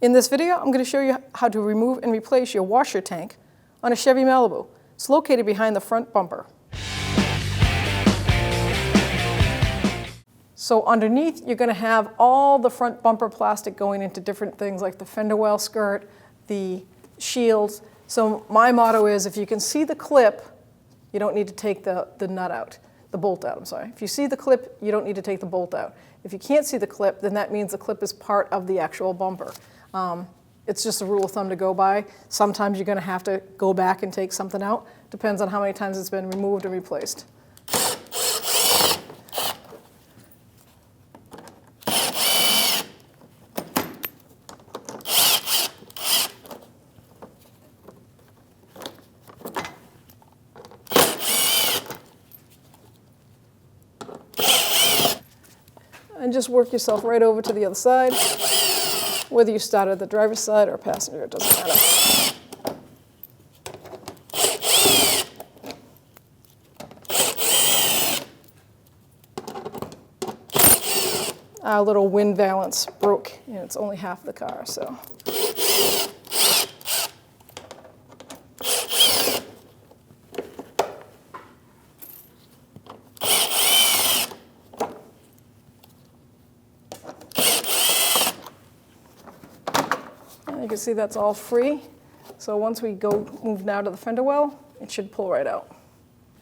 In this video, I'm going to show you how to remove and replace your washer tank on a Chevy Malibu. It's located behind the front bumper. So underneath, you're going to have all the front bumper plastic going into different things like the fender well skirt, the shields. So my motto is, if you can see the clip, you don't need to take the nut out, the bolt out, I'm sorry. If you see the clip, you don't need to take the bolt out. If you can't see the clip, then that means the clip is part of the actual bumper. It's just a rule of thumb to go by. Sometimes you're going to have to go back and take something out. Depends on how many times it's been removed and replaced. And just work yourself right over to the other side. Whether you start at the driver's side or passenger, it doesn't matter. Our little wind valance broke, and it's only half the car, so. You can see that's all free. So once we move now to the fender well, it should pull right out.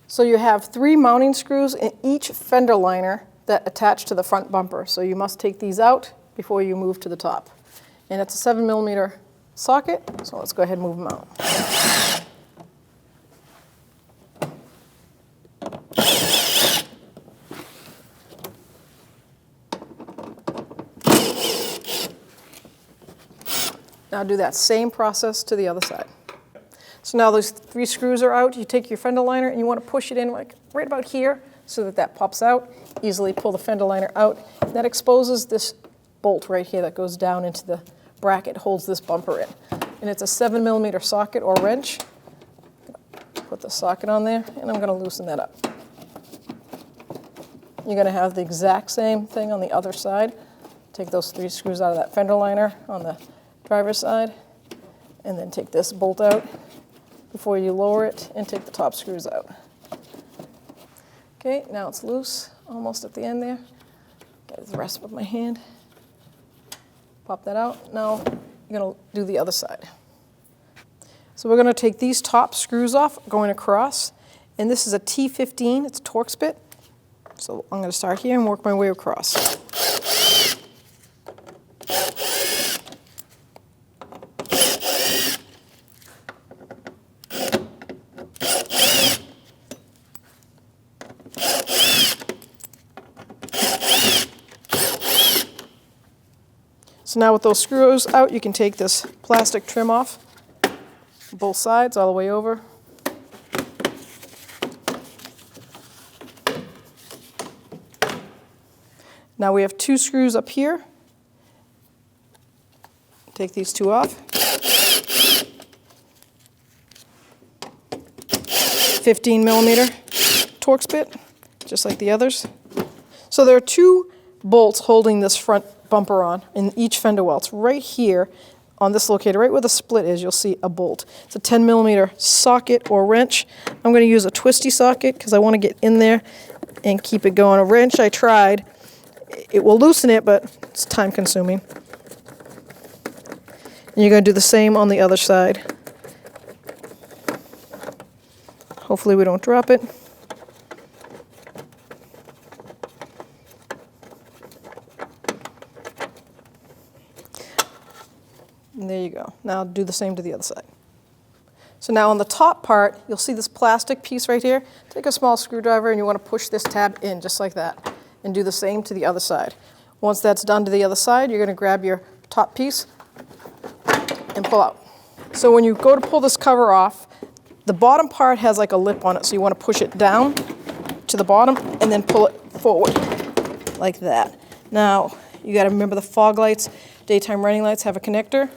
So you have 3 mounting screws in each fender liner that attach to the front bumper. So you must take these out before you move to the top. And it's a 7mm socket, so let's go ahead and move them out. Now do that same process to the other side. So now those 3 screws are out. You take your fender liner and you want to push it in like right about here so that that pops out. Easily pull the fender liner out. That exposes this bolt right here that goes down into the bracket, holds this bumper in. And it's a 7mm socket or wrench. Put the socket on there and I'm going to loosen that up. You're going to have the exact same thing on the other side. Take those 3 screws out of that fender liner on the driver's side, and then take this bolt out before you lower it and take the top screws out. Okay, now it's loose, almost at the end there. Get the rest with my hand. Pop that out. Now you're going to do the other side. So we're going to take these top screws off going across, and this is a T15, it's a Torx bit. So I'm going to start here and work my way across. So now with those screws out, you can take this plastic trim off, both sides, all the way over. Now we have 2 screws up here. Take these 2 off. 15mm Torx bit, just like the others. So there are 2 bolts holding this front bumper on in each fender well. It's right here on this locator, right where the split is, you'll see a bolt. It's a 10mm socket or wrench. I'm going to use a twisty socket because I want to get in there and keep it going. A wrench, I tried. It will loosen it, but it's time consuming. And you're going to do the same on the other side. Hopefully we don't drop it. And there you go. Now do the same to the other side. So now on the top part, you'll see this plastic piece right here. Take a small screwdriver and you want to push this tab in just like that. And do the same to the other side. Once that's done to the other side, you're going to grab your top piece and pull out. So when you go to pull this cover off, the bottom part has like a lip on it, so you want to push it down to the bottom and then pull it forward like that. Now you got to remember the fog lights, daytime running lights have a connector.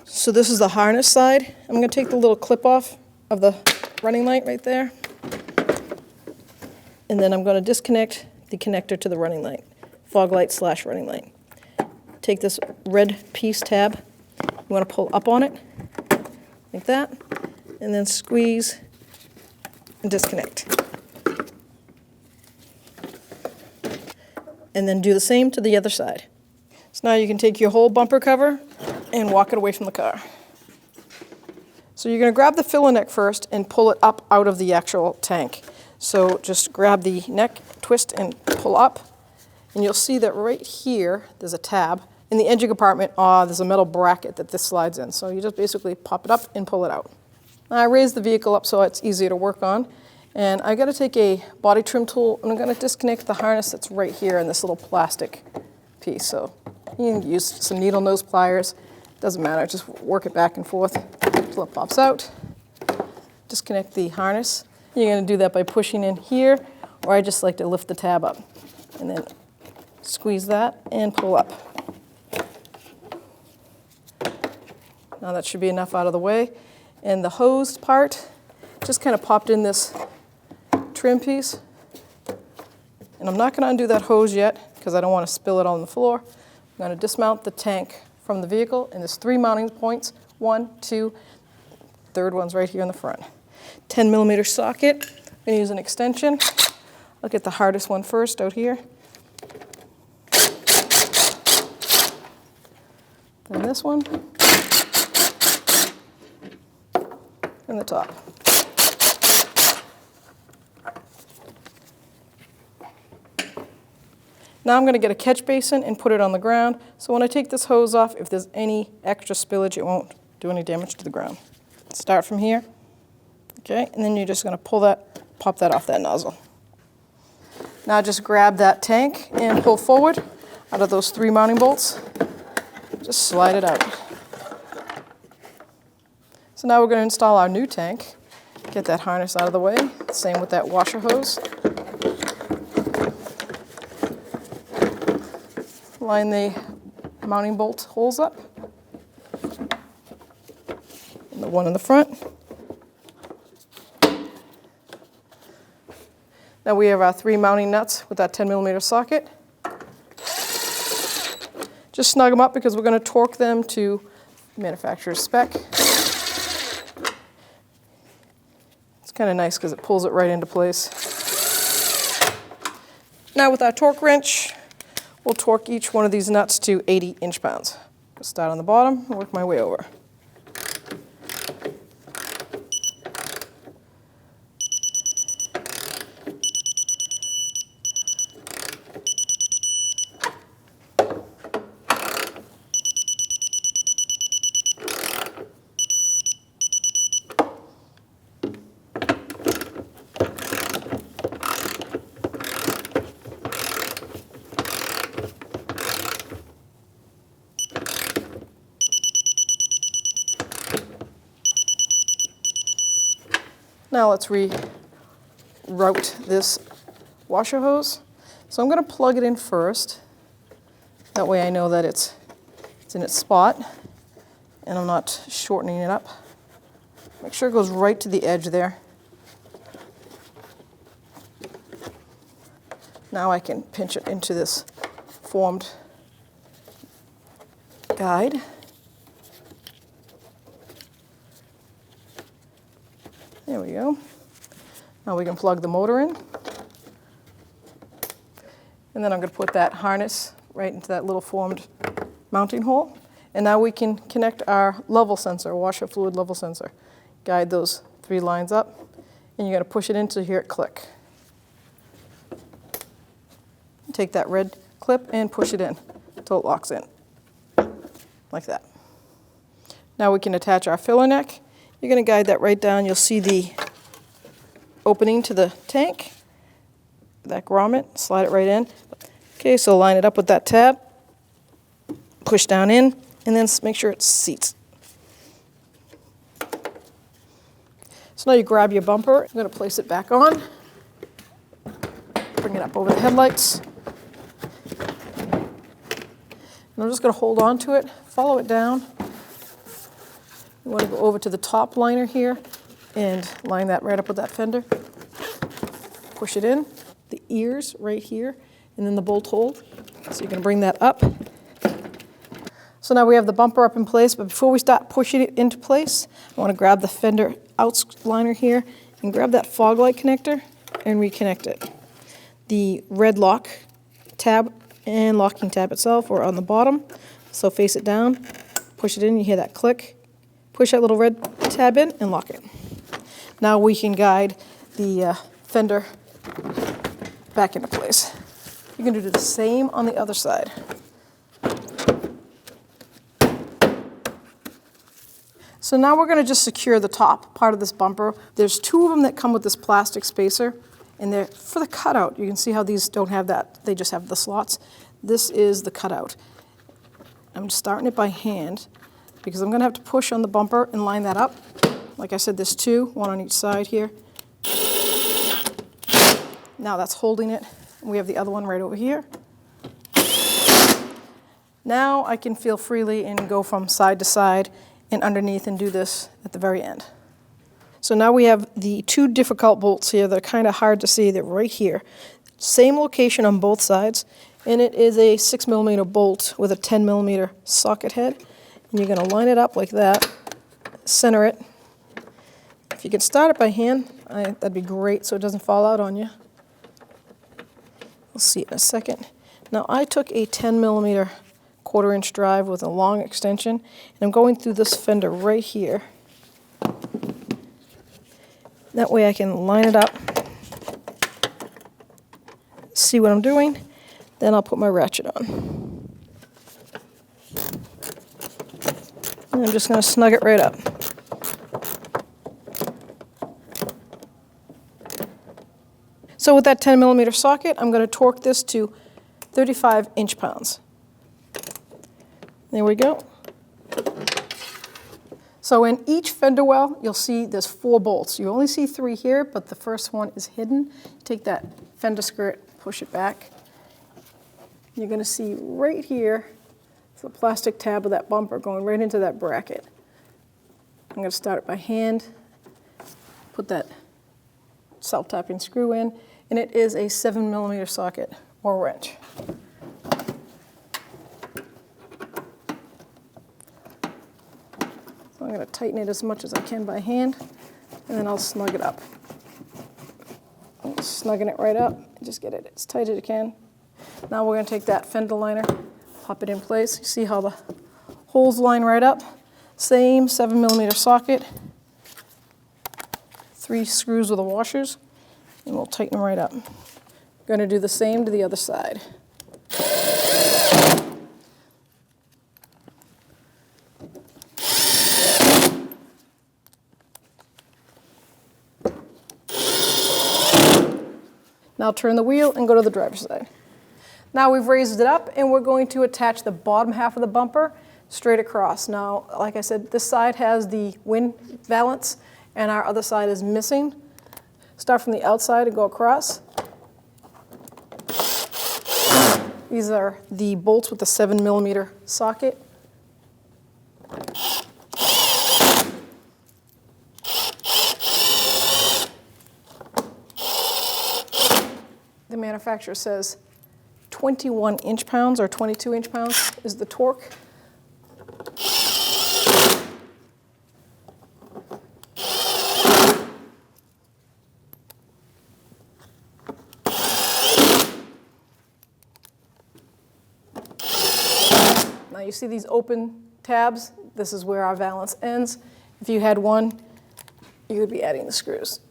So this is the harness side. I'm going to take the little clip off of the running light right there. And then I'm going to disconnect the connector to the running light, fog light / running light. take this red piece tab, you want to pull up on it, like that, and then squeeze and disconnect. And then do the same to the other side. So now you can take your whole bumper cover and walk it away from the car. So you're going to grab the filler neck first and pull it up out of the actual tank. So just grab the neck, twist, and pull up. And you'll see that right here, there's a tab. In the engine compartment, there's a metal bracket that this slides in. So you just basically pop it up and pull it out. Now I raised the vehicle up so it's easier to work on. And I got to take a body trim tool, and I'm going to disconnect the harness that's right here in this little plastic piece. So you can use some needle nose pliers. Doesn't matter, just work it back and forth until it pops out. Disconnect the harness. You're going to do that by pushing in here, or I just like to lift the tab up. And then squeeze that and pull up. Now that should be enough out of the way. And the hosed part just kind of popped in this trim piece. And I'm not going to undo that hose yet because I don't want to spill it on the floor. I'm going to dismount the tank from the vehicle, and there's 3 mounting points. 1, 2, third one's right here in the front. 10mm socket. I'm going to use an extension. I'll get the hardest one first out here. Then this one. And the top. Now I'm going to get a catch basin and put it on the ground, so when I take this hose off, if there's any extra spillage, it won't do any damage to the ground. Start from here, okay, and then you're just going to pop that off that nozzle. Now just grab that tank and pull forward out of those 3 mounting bolts. Just slide it out. So now we're going to install our new tank. Get that harness out of the way. Same with that washer hose. Line the mounting bolt holes up. And the one in the front. Now we have our 3 mounting nuts with that 10mm socket. Just snug them up because we're going to torque them to manufacturer's spec. It's kind of nice because it pulls it right into place. Now with our torque wrench, we'll torque each one of these nuts to 80 inch-pounds. I'll start on the bottom and work my way over. Now let's reroute this washer hose. So I'm going to plug it in first. That way I know that it's in its spot and I'm not shortening it up. Make sure it goes right to the edge there. Now I can pinch it into this formed guide. There we go. Now we can plug the motor in. And then I'm going to put that harness right into that little formed mounting hole. And now we can connect our level sensor, washer fluid level sensor. Guide those 3 lines up, and you're going to push it in to hear it click. Take that red clip and push it in until it locks in, like that. Now we can attach our filler neck. You're going to guide that right down. You'll see the opening to the tank, that grommet, slide it right in. Okay, so line it up with that tab, push down in, and then make sure it seats. So now you grab your bumper. I'm going to place it back on. Bring it up over the headlights. And I'm just going to hold on to it, follow it down. You want to go over to the top liner here and line that right up with that fender. Push it in. The ears right here, and then the bolt hold. So you're going to bring that up So now we have the bumper up in place, but before we start pushing it into place, I want to grab the fender outliner here and grab that fog light connector and reconnect it. The red lock tab and locking tab itself are on the bottom, so face it down, push it in, you hear that click, push that little red tab in and lock it. Now we can guide the fender back into place. You can do the same on the other side. So now we're going to just secure the top part of this bumper. There's two of them that come with this plastic spacer, and they're for the cutout. You can see how these don't have that, they just have the slots. This is the cutout. I'm starting it by hand because I'm going to have to push on the bumper and line that up. Like I said, there's two, one on each side here. Now that's holding it. We have the other one right over here. Now I can feel freely and go from side to side and underneath and do this at the very end. So now we have the two difficult bolts here that are kind of hard to see. They're right here. Same location on both sides, and it is a 6mm bolt with a 10mm socket head. And you're going to line it up like that, center it. If you can start it by hand, that'd be great so it doesn't fall out on you. We'll see it in a second. Now I took a 10mm 1/4-inch drive with a long extension, and I'm going through this fender right here. That way I can line it up, see what I'm doing, then I'll put my ratchet on. And I'm just going to snug it right up. So with that 10mm socket, I'm going to torque this to 35 inch-pounds. There we go. So in each fender well, you'll see there's 4 bolts. You only see 3 here, but the first one is hidden. Take that fender skirt, push it back. You're going to see right here, the plastic tab of that bumper going right into that bracket. I'm going to start it by hand, put that self-tapping screw in, and it is a 7mm socket or wrench. I'm going to tighten it as much as I can by hand, and then I'll snug it up. I'm snugging it right up, just get it as tight as you can. Now we're going to take that fender liner, pop it in place. You see how the holes line right up? Same 7mm socket, 3 screws with the washers, and we'll tighten them right up. Going to do the same to the other side. Now turn the wheel and go to the driver's side. Now we've raised it up and we're going to attach the bottom half of the bumper straight across. Now, like I said, this side has the wind valance and our other side is missing. Start from the outside and go across. These are the bolts with the 7mm socket. The manufacturer says 21 inch-pounds or 22 inch-pounds is the torque. Now you see these open tabs? This is where our valance ends. If you had one, you would be adding the screws.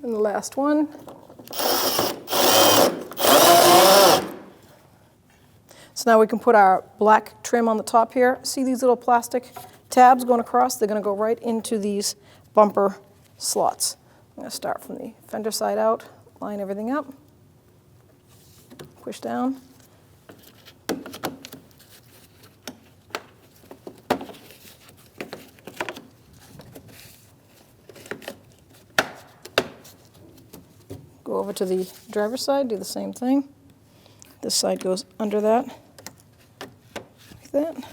And the last one. So now we can put our black trim on the top here. See these little plastic tabs going across? They're going to go right into these bumper slots. I'm going to start from the fender side out, line everything up, push down. Go over to the driver's side, do the same thing. This side goes under that, like that.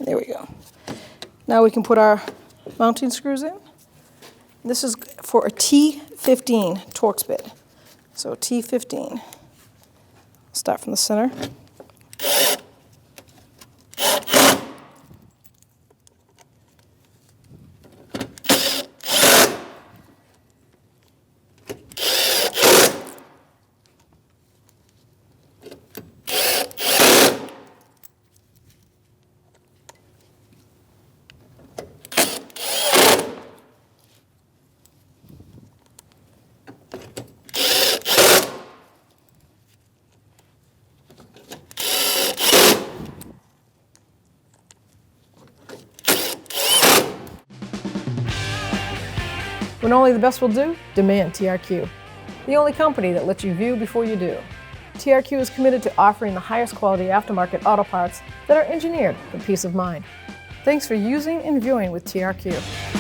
There we go. Now we can put our mounting screws in. This is for a T15 Torx bit. So T15. Start from the center. When only the best will do, demand TRQ. The only company that lets you view before you do. TRQ is committed to offering the highest quality aftermarket auto parts that are engineered for peace of mind. Thanks for using and viewing with TRQ.